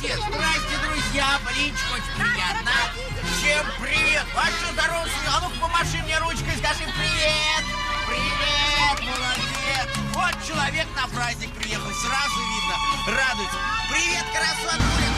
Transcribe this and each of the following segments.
Здрасте, друзья, блинчик очень приятно. Всем привет. А что здорово? А ну-ка помаши мне ручкой, скажи привет. Привет, молодец. Вот человек на праздник приехал, сразу видно, радуется. Привет, красотуля.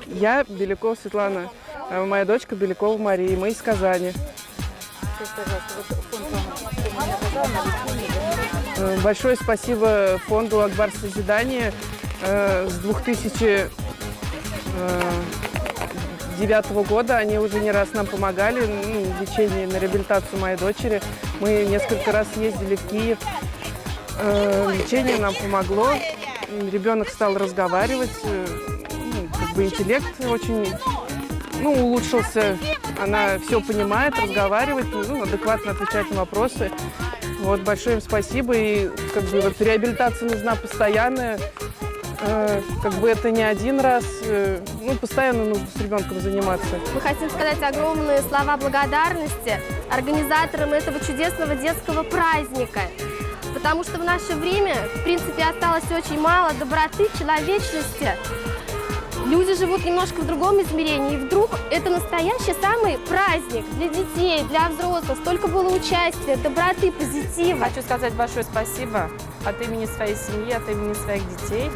Я Белякова Светлана, а моя дочка Белякова Мария, мы из Казани. Большое спасибо фонду «Акбар Созидание». С 2009 года они уже не раз нам помогали в лечении, на реабилитацию моей дочери. Мы несколько раз ездили в Киев. Лечение нам помогло. Ребенок стал разговаривать. Интеллект очень улучшился. Она все понимает, разговаривает, адекватно отвечает на вопросы. Вот, большое им спасибо. И реабилитация нужна постоянная. Это не один раз. Постоянно нужно с ребенком заниматься. Мы хотим сказать огромные слова благодарности организаторам этого чудесного детского праздника. Потому что в наше время, в принципе, осталось очень мало доброты, человечности. Люди живут немножко в другом измерении, и вдруг это настоящий самый праздник для детей, для взрослых. Столько было участия, доброты, позитива. Хочу сказать большое спасибо от имени своей семьи, от имени своих детей,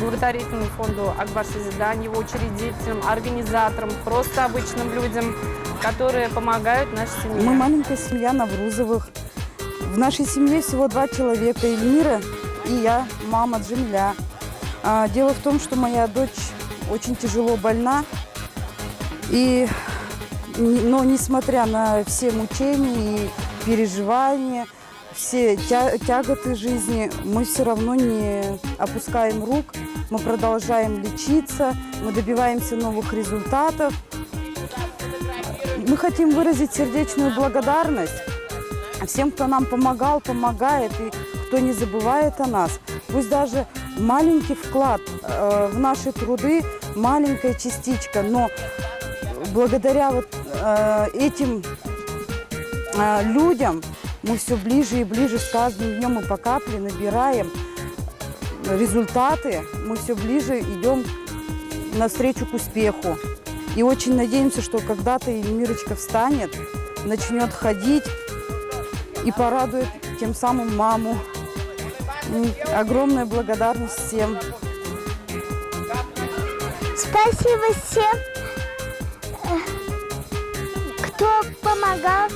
благотворительному фонду «Акбар Созидание», его учредителям, организаторам, просто обычным людям, которые помогают нашей семье. Мы маленькая семья Наврузовых. В нашей семье всего 2 человека, Эльмира и я, мама Джамиля. Дело в том, что моя дочь очень тяжело больна, но несмотря на все мучения и переживания, все тяготы жизни, мы все равно не опускаем рук, мы продолжаем лечиться, мы добиваемся новых результатов. Мы хотим выразить сердечную благодарность всем, кто нам помогал, помогает и кто не забывает о нас. Пусть даже маленький вклад в наши труды, маленькая частичка, но благодаря этим людям мы все ближе и ближе с каждым днем и по капле набираем результаты, мы все ближе идем навстречу к успеху. И очень надеемся, что когда-то Эльмирочка встанет, начнет ходить и порадует тем самым маму. Огромная благодарность всем. Спасибо всем, кто помогал